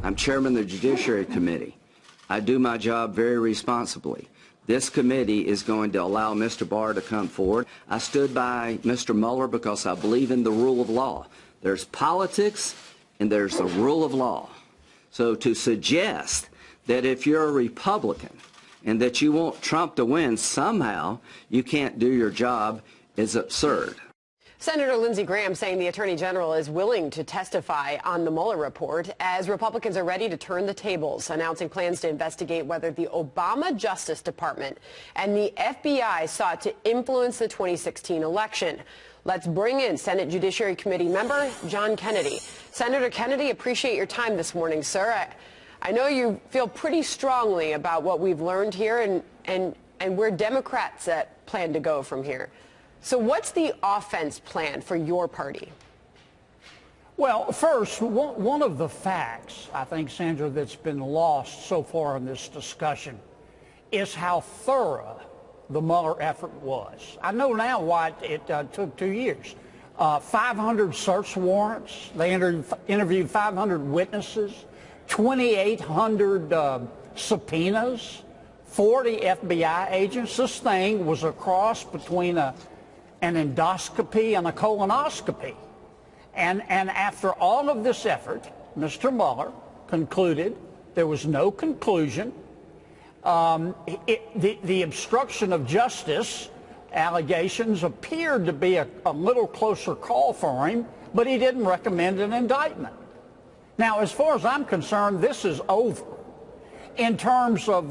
I'm chairman of the Judiciary Committee. I do my job very responsibly. This committee is going to allow Mr. Barr to come forward. I stood by Mr. Mueller because I believe in the rule of law. There's politics and there's the rule of law. So to suggest that if you're a Republican and that you want Trump to win, somehow you can't do your job is absurd. Senator Lindsey Graham saying the Attorney General is willing to testify on the Mueller report as Republicans are ready to turn the tables, announcing plans to investigate whether the Obama Justice Department and the FBI sought to influence the 2016 election. Let's bring in Senate Judiciary Committee member John Kennedy. Senator Kennedy, appreciate your time this morning, sir. I know you feel pretty strongly about what we've learned here and where Democrats plan to go from here. So what's the offense plan for your party? Well, first, one of the facts, I think, Sandra, that's been lost so far in this discussion is how thorough the Mueller effort was. I know now why it took 2 years. 500 search warrants. They interviewed 500 witnesses, 2,800 subpoenas, 40 FBI agents. This thing was a cross between an endoscopy and a colonoscopy. And after all of this effort, Mr. Mueller concluded there was no conclusion. The obstruction of justice allegations appeared to be a little closer call for him, but he didn't recommend an indictment. Now, as far as I'm concerned, this is over. In terms of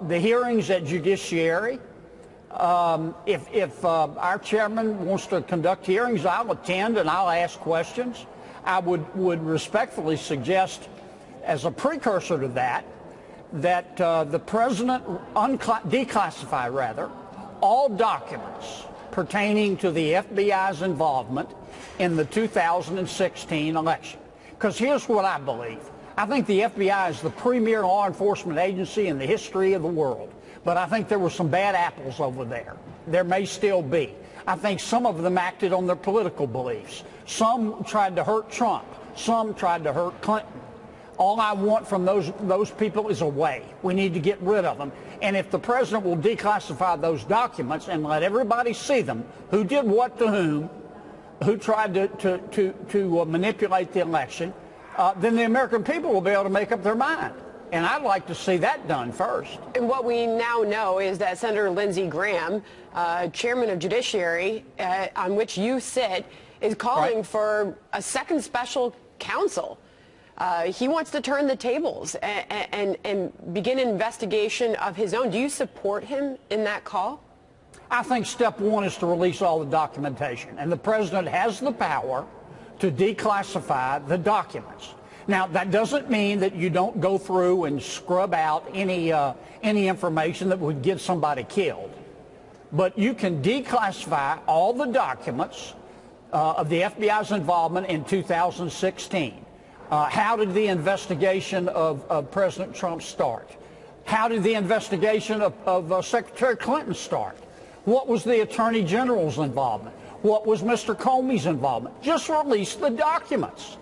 the hearings at Judiciary, if our chairman wants to conduct hearings, I'll attend and I'll ask questions. I would respectfully suggest, as a precursor to that the president declassify all documents pertaining to the FBI's involvement in the 2016 election. Because here's what I believe. I think the FBI is the premier law enforcement agency in the history of the world. But I think there were some bad apples over there. There may still be. I think some of them acted on their political beliefs. Some tried to hurt Trump. Some tried to hurt Clinton. All I want from those people is a way. We need to get rid of them. And if the president will declassify those documents and let everybody see them, who did what to whom, who tried to manipulate the election, then the American people will be able to make up their mind. And I'd like to see that done first. And what we now know is that Senator Lindsey Graham, chairman of Judiciary, on which you sit, is calling for a second special counsel. He wants to turn the tables and begin an investigation of his own. Do you support him in that call? I think step one is to release all the documentation. And the president has the power to declassify the documents. Now, that doesn't mean that you don't go through and scrub out any information that would get somebody killed. But you can declassify all the documents of the FBI's involvement in 2016. How did the investigation of President Trump start? How did the investigation of Secretary Clinton start? What was the Attorney General's involvement? What was Mr. Comey's involvement? Just release the documents.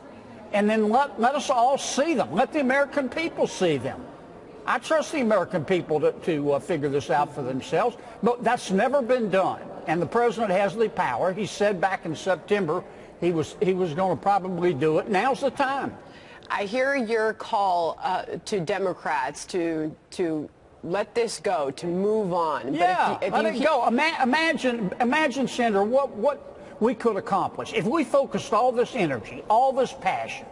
And then let us all see them. Let the American people see them. I trust the American people to figure this out for themselves, but that's never been done. And the president has the power. He said back in September he was going to probably do it. Now's the time. I hear your call to Democrats to let this go, to move on. Yeah, let it go. Imagine, Senator, what we could accomplish if we focused all this energy, all this passion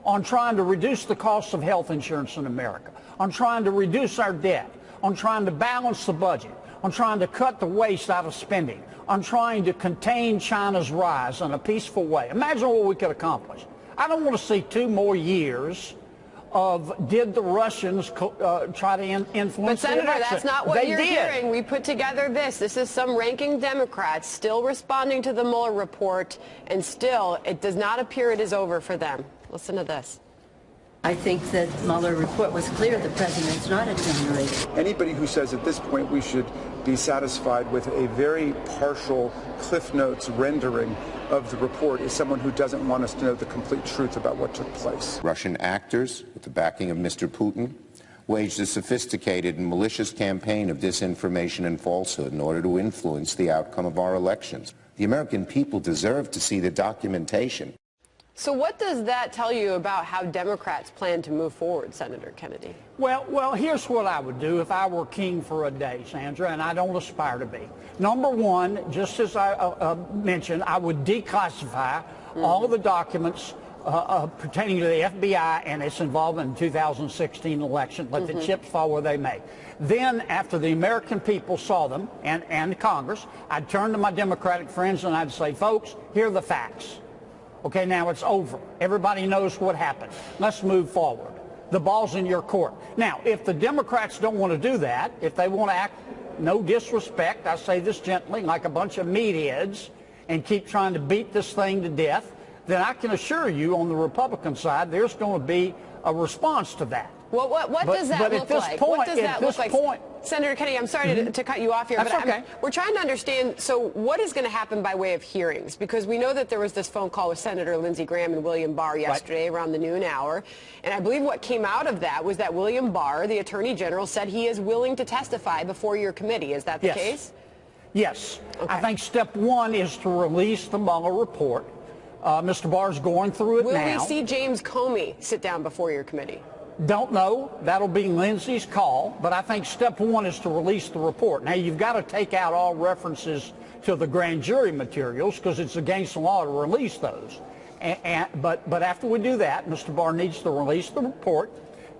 on trying to reduce the cost of health insurance in America, on trying to reduce our debt, on trying to balance the budget, on trying to cut the waste out of spending, on trying to contain China's rise in a peaceful way. Imagine what we could accomplish. I don't want to see 2 more years of did the Russians try to influence But Senator, the election. that's not what you're hearing. We put together this. This is some ranking Democrats still responding to the Mueller report, and still it does not appear it is over for them. Listen to this. I think that Mueller report was clear the president's not exonerated. Anybody who says at this point we should be satisfied with a very partial Cliff Notes rendering of the report is someone who doesn't want us to know the complete truth about what took place. Russian actors, with the backing of Mr. Putin, waged a sophisticated and malicious campaign of disinformation and falsehood in order to influence the outcome of our elections. The American people deserve to see the documentation. So what does that tell you about how Democrats plan to move forward, Senator Kennedy? Well, here's what I would do if I were king for a day, Sandra, and I don't aspire to be. Number one, just as I mentioned, I would declassify all of the documents pertaining to the FBI and its involvement in the 2016 election, let the chips fall where they may. Then, after the American people saw them, and Congress, I'd turn to my Democratic friends and I'd say, folks, here are the facts. Okay, now it's over. Everybody knows what happened. Let's move forward. The ball's in your court. Now, if the Democrats don't want to do that, if they want to act, no disrespect, I say this gently, like a bunch of meatheads and keep trying to beat this thing to death, then I can assure you on the Republican side, there's going to be a response to that. Well, what does that look like? What does that look like? Senator Kennedy, I'm sorry to cut you off here, That's but okay. we're trying to understand, so what is going to happen by way of hearings? Because we know that there was this phone call with Senator Lindsey Graham and William Barr yesterday around the noon hour, and I believe what came out of that was that William Barr, the Attorney General, said he is willing to testify before your committee. Is that the case? Yes. Okay. I think step one is to release the Mueller report. Mr. Barr's going through it now. Will we see James Comey sit down before your committee? Don't know. That'll be Lindsey's call. But I think step one is to release the report. Now, you've got to take out all references to the grand jury materials because it's against the law to release those. But after we do that, Mr. Barr needs to release the report.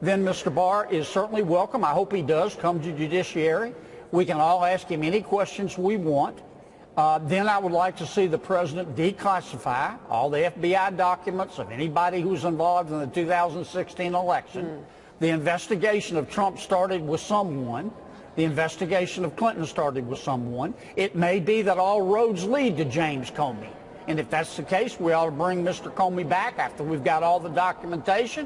Then Mr. Barr is certainly welcome. I hope he does come to judiciary. We can all ask him any questions we want. Then I would like to see the president declassify all the FBI documents of anybody who was involved in the 2016 election. The investigation of Trump started with someone. The investigation of Clinton started with someone. It may be that all roads lead to James Comey. And if that's the case, we ought to bring Mr. Comey back after we've got all the documentation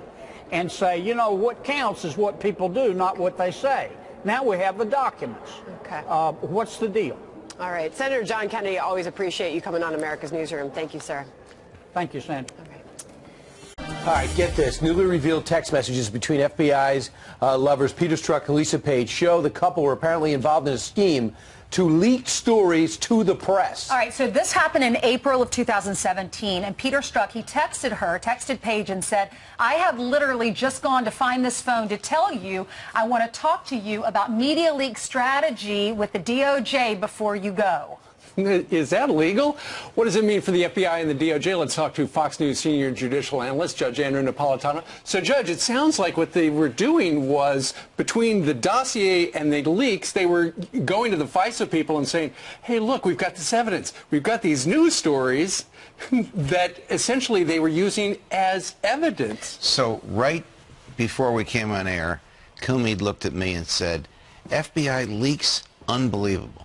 and say, you know, what counts is what people do, not what they say. Now we have the documents. Okay. What's the deal? All right. Senator John Kennedy, always appreciate you coming on America's Newsroom. Thank you, sir. Thank you, Sandra. Okay. All right, get this. Newly revealed text messages between FBI's lovers Peter Strzok and Lisa Page show the couple were apparently involved in a scheme to leak stories to the press. All right, so this happened in April of 2017, and Peter Strzok, he texted Page and said, I have literally just gone to find this phone to tell you I want to talk to you about media leak strategy with the DOJ before you go. Is that legal? What does it mean for the FBI and the DOJ? Let's talk to Fox News senior judicial analyst, Judge Andrew Napolitano. So, Judge, it sounds like what they were doing was, between the dossier and the leaks, they were going to the FISA people and saying, hey, look, we've got this evidence. We've got these news stories that essentially they were using as evidence. So right before we came on air, Comey looked at me and said, FBI leaks, unbelievable.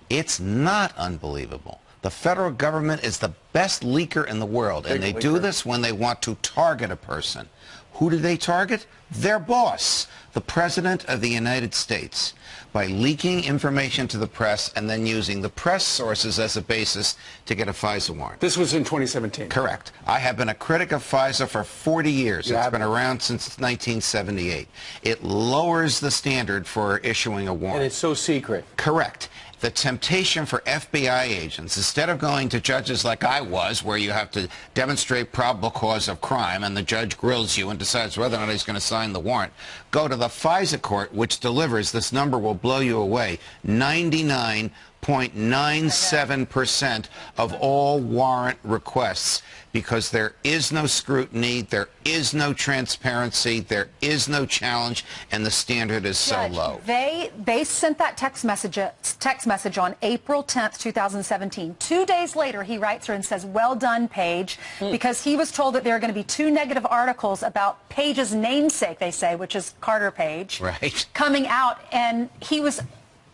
It's not unbelievable. The federal government is the best leaker in the world, and they do this when they want to target a person. Who do they target? Their boss, the President of the United States, by leaking information to the press and then using the press sources as a basis to get a FISA warrant. This was in 2017. Correct. I have been a critic of FISA for 40 years. It's been around since 1978. It lowers the standard for issuing a warrant. And it's so secret. Correct. The temptation for FBI agents, instead of going to judges like I was, where you have to demonstrate probable cause of crime and the judge grills you and decides whether or not he's going to sign the warrant, go to the FISA court, which delivers, this number will blow you away, 99.97% of all warrant requests, because there is no scrutiny, there is no transparency, there is no challenge, and the standard is so low. They sent that text message on April 10th, 2017. 2 days later, he writes her and says, well done, Page, because he was told that there are going to be 2 negative articles about Page's namesake, they say, which is Carter Page, coming out, and he was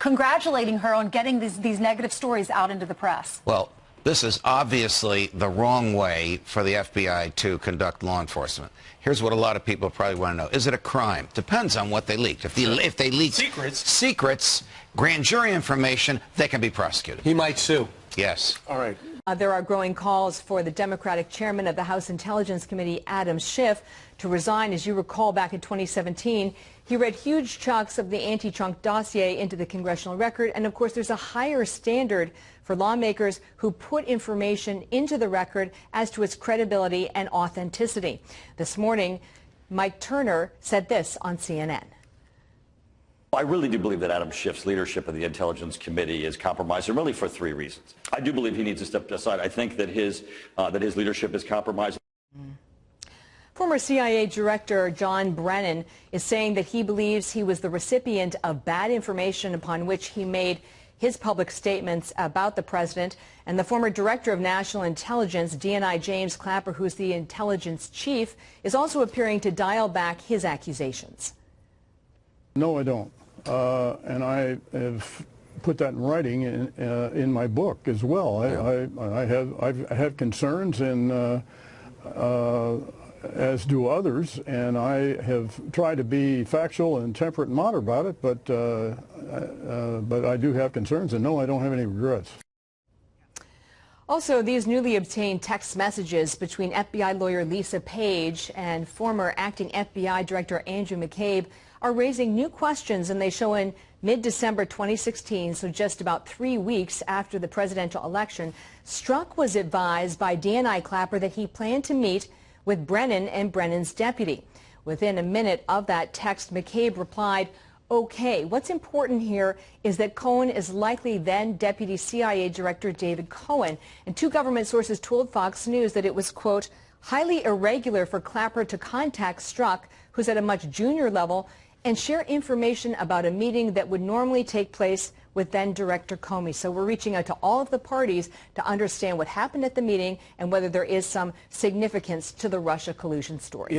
congratulating her on getting these negative stories out into the press. Well, this is obviously the wrong way for the FBI to conduct law enforcement. Here's what a lot of people probably want to know. Is it a crime? Depends on what they leaked. If they leak secrets, grand jury information, they can be prosecuted. He might sue. Yes. All right. There are growing calls for the Democratic chairman of the House Intelligence Committee, Adam Schiff, to resign. As you recall, back in 2017, he read huge chunks of the anti-Trump dossier into the congressional record. And of course, there's a higher standard for lawmakers who put information into the record as to its credibility and authenticity. This morning, Mike Turner said this on CNN. I really do believe that Adam Schiff's leadership of the Intelligence Committee is compromised, and really for three reasons. I do believe he needs to step aside. I think that his leadership is compromised. Former CIA Director John Brennan is saying that he believes he was the recipient of bad information upon which he made his public statements about the president. And the former Director of National Intelligence, DNI James Clapper, who's the intelligence chief, is also appearing to dial back his accusations. No, I don't. And I have put that in writing in my book as well. I have concerns, and as do others, and I have tried to be factual and temperate and moderate about it, but I do have concerns, and no, I don't have any regrets. Also, these newly obtained text messages between FBI lawyer Lisa Page and former acting FBI Director Andrew McCabe are raising new questions, and they show in mid-December 2016, so just about 3 weeks after the presidential election, Strzok was advised by DNI Clapper that he planned to meet with Brennan and Brennan's deputy. Within a minute of that text, McCabe replied, "Okay, what's important here is that Cohen is likely then Deputy CIA Director David Cohen." And two government sources told Fox News that it was, quote, highly irregular for Clapper to contact Strzok, who's at a much junior level, and share information about a meeting that would normally take place with then Director Comey. So we're reaching out to all of the parties to understand what happened at the meeting and whether there is some significance to the Russia collusion story.